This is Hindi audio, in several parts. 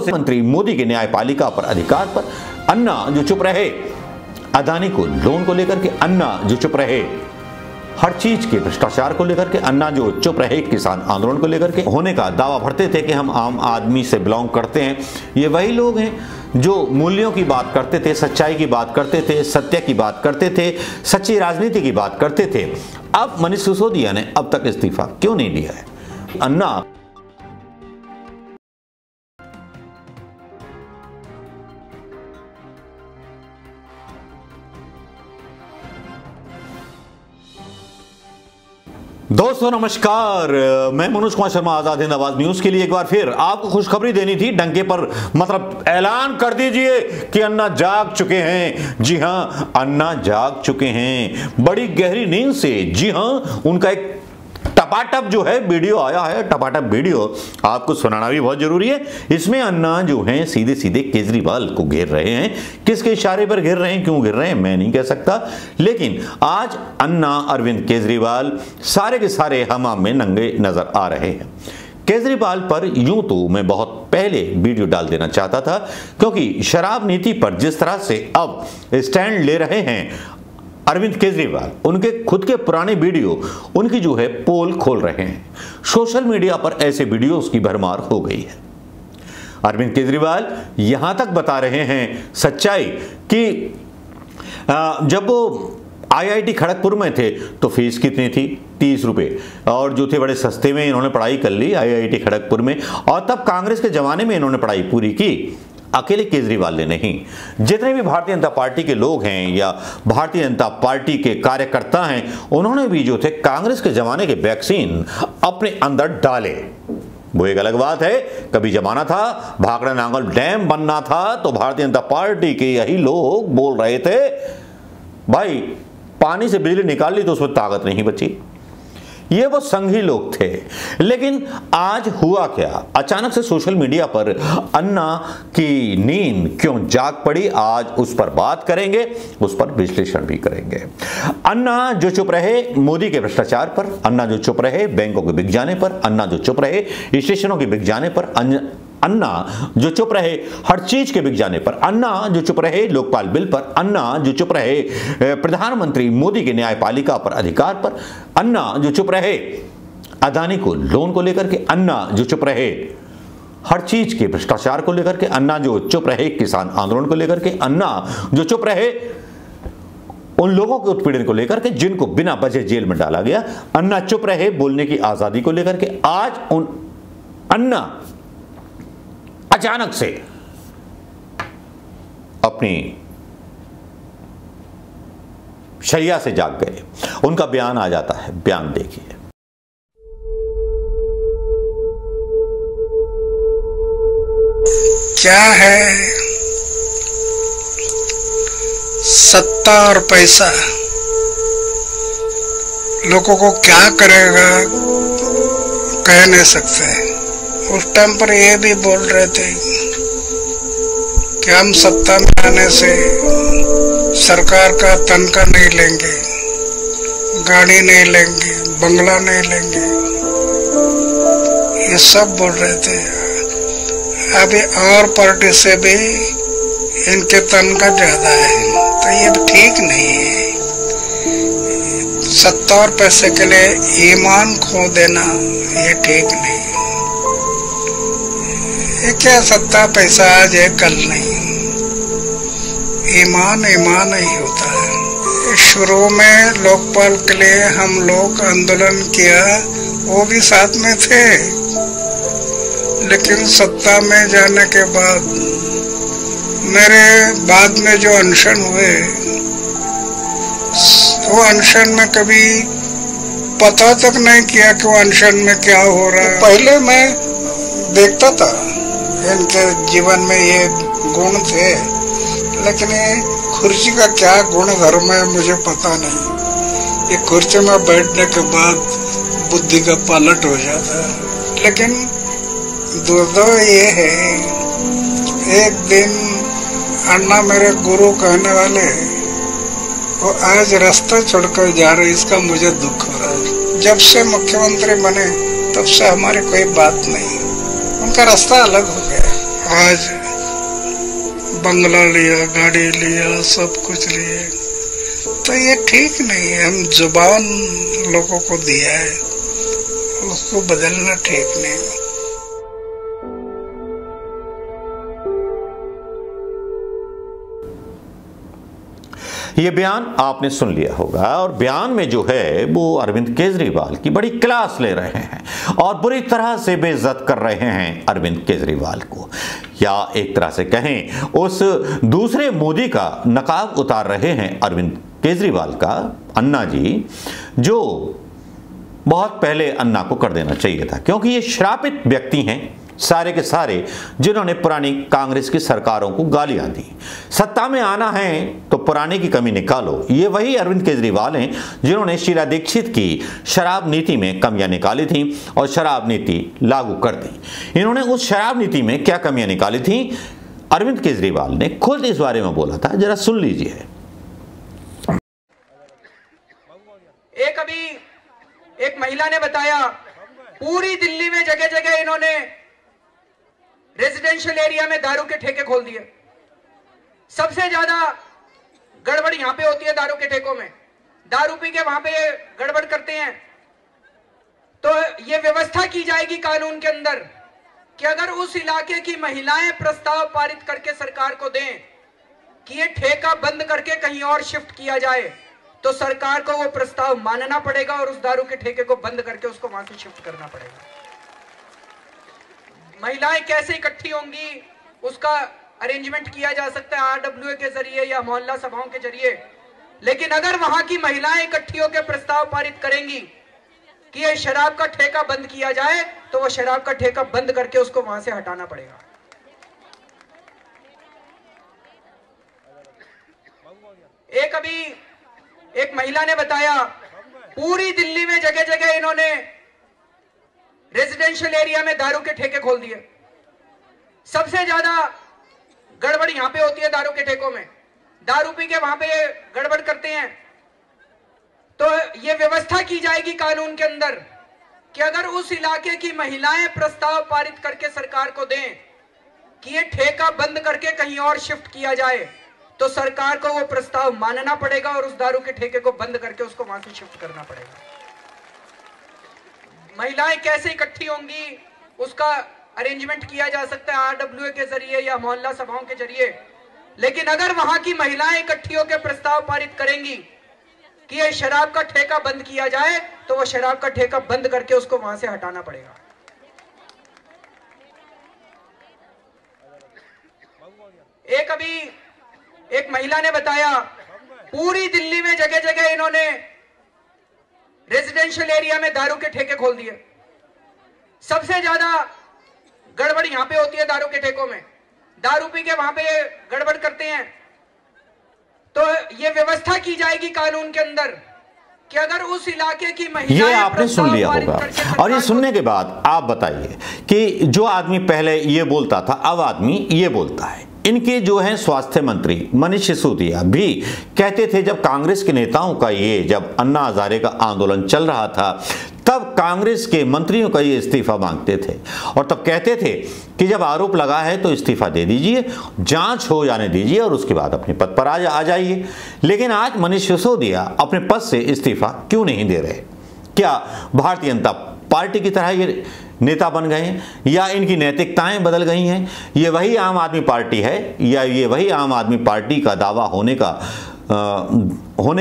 से मंत्री मोदी के न्यायपालिका पर अधिकार पर, अन्ना जो चुप रहे अदानी को लोन को लेकर के, अन्ना जो चुप रहे हर चीज के भ्रष्टाचार को लेकर के, अन्ना जो चुप रहे किसान आंदोलन को लेकर के होने का दावा भरते थे कि हम आम आदमी से बिलोंग करते हैं। ये वही लोग हैं जो मूल्यों की बात करते थे, सच्चाई की बात करते थे, सत्य की बात करते थे, सच्ची राजनीति की बात करते थे। अब मनीष सिसोदिया ने अब तक इस्तीफा क्यों नहीं दिया है? अन्ना दोस्तों नमस्कार, मैं मनोज कुमार शर्मा, आजाद हिंद आवाज न्यूज के लिए एक बार फिर आपको खुशखबरी देनी थी। डंके पर मतलब ऐलान कर दीजिए कि अन्ना जाग चुके हैं। जी हां, अन्ना जाग चुके हैं बड़ी गहरी नींद से। जी हां, उनका एक टपाटप जो है वीडियो आया है, टपाटप वीडियो आपको सुनाना भी बहुत जरूरी है। इसमें अन्ना जो हैं सीधे सीधे केजरीवाल को घेर रहे हैं। किसके इशारे पर घेर रहे हैं, क्यों घेर रहे हैं, मैं नहीं कह सकता, लेकिन आज अन्ना अरविंद केजरीवाल सारे के सारे हमाम में नंगे नजर आ रहे हैं। केजरीवाल पर यूं तो मैं बहुत पहले वीडियो डाल देना चाहता था, क्योंकि शराब नीति पर जिस तरह से अब स्टैंड ले रहे हैं अरविंद केजरीवाल, उनके खुद के पुराने वीडियो उनकी जो है पोल खोल रहे हैं। सोशल मीडिया पर ऐसे वीडियोस की भरमार हो गई है। अरविंद केजरीवाल यहां तक बता रहे हैं सच्चाई कि जब वो IIT खड़गपुर में थे तो फीस कितनी थी, 30 रुपए, और जो थे बड़े सस्ते में इन्होंने पढ़ाई कर ली IIT खड़गपुर में। और तब कांग्रेस के जमाने में इन्होंने पढ़ाई पूरी की, अकेले केजरीवाल ने नहीं। जितने भी भारतीय जनता पार्टी के लोग हैं या भारतीय जनता पार्टी के कार्यकर्ता हैं, उन्होंने भी जो थे कांग्रेस के जमाने के वैक्सीन अपने अंदर डाले। वो एक अलग बात है, कभी जमाना था भाखड़ा नांगल डैम बनना था तो भारतीय जनता पार्टी के यही लोग बोल रहे थे भाई पानी से बिजली निकाल ली तो उसमें ताकत नहीं बची। ये वो संघी लोग थे। लेकिन आज हुआ क्या, अचानक से सोशल मीडिया पर अन्ना की नींद क्यों जाग पड़ी, आज उस पर बात करेंगे, उस पर विश्लेषण भी करेंगे। अन्ना जो चुप रहे मोदी के भ्रष्टाचार पर, अन्ना जो चुप रहे बैंकों के बिक जाने पर, अन्ना जो चुप रहे स्टेशनों के बिक जाने पर, अन्ना जो चुप रहे हर चीज के बिक जाने पर, अन्ना जो चुप रहे लोकपाल बिल पर, अन्ना जो चुप रहे प्रधानमंत्री मोदी के न्यायपालिका पर अधिकार पर, अन्ना जो चुप रहे अदानी को लोन को लेकर के, अन्ना जो चुप रहे हर चीज के भ्रष्टाचार को लेकर के, अन्ना जो चुप रहे किसान आंदोलन को लेकर के, अन्ना जो चुप रहे उन लोगों के उत्पीड़न को लेकर के जिनको बिना वजह जेल में डाला गया, अन्ना चुप रहे बोलने की आजादी को लेकर के। आज उन अन्ना अचानक से अपनी शैया से जाग गए। उनका बयान आ जाता है, बयान देखिए। क्या है सत्ता और पैसा, लोगों को क्या करेगा कह नहीं सकते। उस टाइम पर ये भी बोल रहे थे कि हम सत्ता में आने से सरकार का तनख्वाह नहीं लेंगे, गाड़ी नहीं लेंगे, बंगला नहीं लेंगे, ये सब बोल रहे थे। अभी और पार्टी से भी इनके तनख्वाह ज्यादा है, तो ये ठीक नहीं है। सत्ता और पैसे के लिए ईमान खो देना ये ठीक नहीं। ये क्या सत्ता पैसा आज है कल नहीं, ईमान ईमान ही होता है। शुरू में लोकपाल के लिए हम लोग आंदोलन किया, वो भी साथ में थे, लेकिन सत्ता में जाने के बाद मेरे बाद में जो अनशन हुए, वो अनशन में कभी पता तक नहीं किया कि वो अनशन में क्या हो रहा है। पहले मैं देखता था इनके जीवन में ये गुण थे, लेकिन ये कुर्सी का क्या गुण धर्म है मुझे पता नहीं। ये कुर्सी में बैठने के बाद बुद्धि का पलट हो जाता है। लेकिन दुर्दैव ये है, एक दिन अन्ना मेरे गुरु कहने वाले वो आज रास्ता छोड़कर जा रहे, इसका मुझे दुख हो रहा है। जब से मुख्यमंत्री बने तब से हमारी कोई बात नहीं, उनका रास्ता अलग हो गया। आज बंगला लिया, गाड़ी लिया, सब कुछ लिए, तो ये ठीक नहीं है। हम जुबान लोगों को दिया है, उसको बदलना ठीक नहीं। ये बयान आपने सुन लिया होगा और बयान में जो है वो अरविंद केजरीवाल की बड़ी क्लास ले रहे हैं और बुरी तरह से बेइज्जत कर रहे हैं अरविंद केजरीवाल को, या एक तरह से कहें उस दूसरे मोदी का नकाब उतार रहे हैं अरविंद केजरीवाल का अन्ना जी, जो बहुत पहले अन्ना को कर देना चाहिए था, क्योंकि ये श्रापित व्यक्ति हैं सारे के सारे जिन्होंने पुरानी कांग्रेस की सरकारों को गालियां दी। सत्ता में आना है तो पुराने की कमी निकालो। ये वही अरविंद केजरीवाल हैं जिन्होंने शीला दीक्षित की शराब नीति में कमियां निकाली थी और शराब नीति लागू कर दी। इन्होंने उस शराब नीति में क्या कमियां निकाली थी, अरविंद केजरीवाल ने खुद इस बारे में बोला था, जरा सुन लीजिए। एक महिला ने बताया पूरी दिल्ली में जगह जगह इन्होंने रेजिडेंशियल एरिया में दारू के ठेके खोल दिए। सबसे ज्यादा गड़बड़ यहां पे होती है दारू के ठेकों में। दारू पी के वहां पे गड़बड़ करते हैं, तो ये व्यवस्था की जाएगी कानून के अंदर कि अगर उस इलाके की महिलाएं प्रस्ताव पारित करके सरकार को दें कि ये ठेका बंद करके कहीं और शिफ्ट किया जाए, तो सरकार को वो प्रस्ताव मानना पड़ेगा और उस दारू के ठेके को बंद करके उसको वहां से शिफ्ट करना पड़ेगा। महिलाएं कैसे इकट्ठी होंगी उसका अरेंजमेंट किया जा सकता है आरडब्ल्यूए के जरिए या मोहल्ला सभाओं के जरिए, लेकिन अगर वहां की महिलाएं इकट्ठी होकर प्रस्ताव पारित करेंगी कि ये शराब का ठेका बंद किया जाए, तो वो शराब का ठेका बंद करके उसको वहां से हटाना पड़ेगा। एक महिला ने बताया पूरी दिल्ली में जगह जगह इन्होंने रेजिडेंशियल एरिया में दारू के ठेके खोल दिए। सबसे ज्यादा गड़बड़ यहां पे होती है दारू के ठेकों में। दारू पी के वहां पे गड़बड़ करते हैं, तो ये व्यवस्था की जाएगी कानून के अंदर कि अगर उस इलाके की महिलाएं प्रस्ताव पारित करके सरकार को दें कि ये ठेका बंद करके कहीं और शिफ्ट किया जाए, तो सरकार को वो प्रस्ताव मानना पड़ेगा और उस दारू के ठेके को बंद करके उसको वहां से शिफ्ट करना पड़ेगा। महिलाएं कैसे इकट्ठी होंगी उसका अरेंजमेंट किया जा सकता है आरडब्ल्यूए के जरिए या मोहल्ला सभाओं के जरिए, लेकिन अगर वहां की महिलाएं इकट्ठी होकर प्रस्ताव पारित करेंगी कि ये शराब का ठेका बंद किया जाए, तो वो शराब का ठेका बंद करके उसको वहां से हटाना पड़ेगा। एक महिला ने बताया पूरी दिल्ली में जगह जगह इन्होंने रेजिडेंशियल एरिया में दारू के ठेके खोल दिए। सबसे ज्यादा गड़बड़ यहां पे होती है दारू के ठेकों में। दारू पी के वहां पे गड़बड़ करते हैं, तो ये व्यवस्था की जाएगी कानून के अंदर कि अगर उस इलाके की महिलाएं, ये आपने सुन लिया होगा और ये सुनने के बाद आप बताइए कि जो आदमी पहले ये बोलता था अब आदमी ये बोलता है। इनके जो हैं स्वास्थ्य मंत्री मनीष सिसोदिया भी कहते थे, जब कांग्रेस के नेताओं का ये जब अन्ना हजारे का आंदोलन चल रहा था तब कांग्रेस के मंत्रियों का ये इस्तीफा मांगते थे और तब कहते थे कि जब आरोप लगा है तो इस्तीफा दे दीजिए, जांच हो जाने दीजिए और उसके बाद अपने पद पर आ जाइए। लेकिन आज मनीष सिसोदिया अपने पद से इस्तीफा क्यों नहीं दे रहे? क्या भारतीय जनता पार्टी की तरह ये नेता बन गए हैं या इनकी नैतिकताएं बदल गई हैं? ये वही आम आदमी पार्टी है या ये वही आम आदमी पार्टी का दावा होने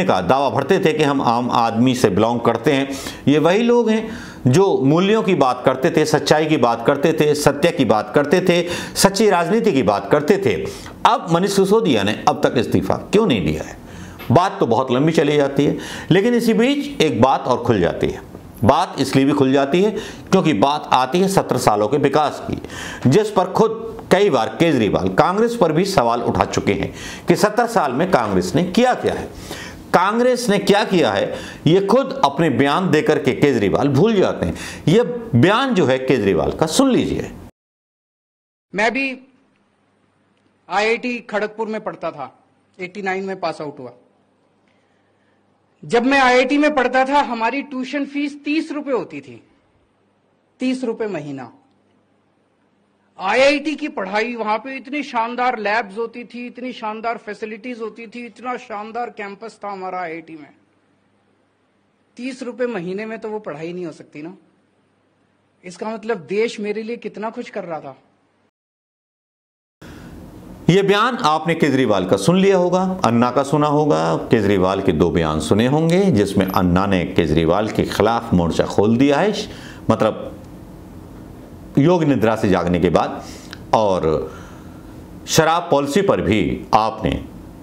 का दावा भरते थे कि हम आम आदमी से बिलोंग करते हैं? ये वही लोग हैं जो मूल्यों की बात करते थे, सच्चाई की बात करते थे, सत्य की बात करते थे, सच्ची राजनीति की बात करते थे। अब मनीष सिसोदिया ने अब तक इस्तीफा क्यों नहीं दिया है? बात तो बहुत लंबी चली जाती है, लेकिन इसी बीच एक बात और खुल जाती है। बात इसलिए भी खुल जाती है क्योंकि बात आती है 17 सालों के विकास की, जिस पर खुद कई बार केजरीवाल कांग्रेस पर भी सवाल उठा चुके हैं कि 17 साल में कांग्रेस ने किया क्या है। कांग्रेस ने क्या किया है ये खुद अपने बयान देकर के केजरीवाल भूल जाते हैं। यह बयान जो है केजरीवाल का, सुन लीजिए। मैं भी आईआईटी खड़गपुर में पढ़ता था, 89 में पास आउट हुआ। जब मैं आईआईटी में पढ़ता था हमारी ट्यूशन फीस 30 रुपए होती थी, 30 रुपए महीना। आईआईटी की पढ़ाई, वहां पे इतनी शानदार लैब्स होती थी, इतनी शानदार फैसिलिटीज होती थी, इतना शानदार कैंपस था हमारा आईआईटी में। 30 रुपए महीने में तो वो पढ़ाई नहीं हो सकती ना। इसका मतलब देश मेरे लिए कितना कुछ कर रहा था। यह बयान आपने केजरीवाल का सुन लिया होगा, अन्ना का सुना होगा। केजरीवाल के 2 बयान सुने होंगे, जिसमें अन्ना ने केजरीवाल के खिलाफ मोर्चा खोल दिया है, मतलब योग निद्रा से जागने के बाद। और शराब पॉलिसी पर भी आपने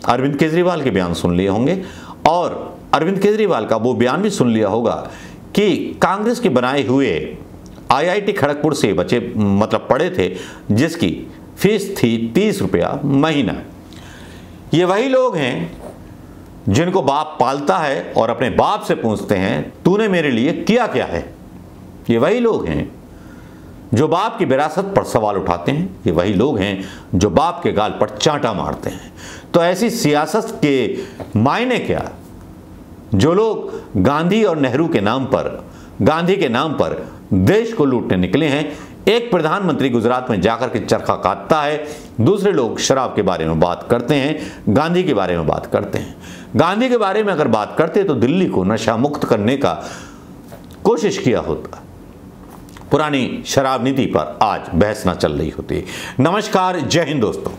अरविंद केजरीवाल के बयान सुन लिए होंगे, और अरविंद केजरीवाल का वो बयान भी सुन लिया होगा कि कांग्रेस के बनाए हुए आईआईटी खड़गपुर से बच्चे मतलब पढ़े थे, जिसकी फीस थी 30 रुपया महीना। ये वही लोग हैं जिनको बाप पालता है और अपने बाप से पूछते हैं तूने मेरे लिए किया क्या है। ये वही लोग हैं जो बाप की विरासत पर सवाल उठाते हैं। ये वही लोग हैं जो बाप के गाल पर चांटा मारते हैं। तो ऐसी सियासत के मायने क्या, जो लोग गांधी और नेहरू के नाम पर, गांधी के नाम पर देश को लूटने निकले हैं। एक प्रधानमंत्री गुजरात में जाकर के चरखा काटता है, दूसरे लोग शराब के बारे में बात करते हैं, गांधी के बारे में बात करते हैं। गांधी के बारे में अगर बात करते तो दिल्ली को नशा मुक्त करने का कोशिश किया होता, पुरानी शराब नीति पर आज बहस ना चल रही होती। नमस्कार, जय हिंद दोस्तों।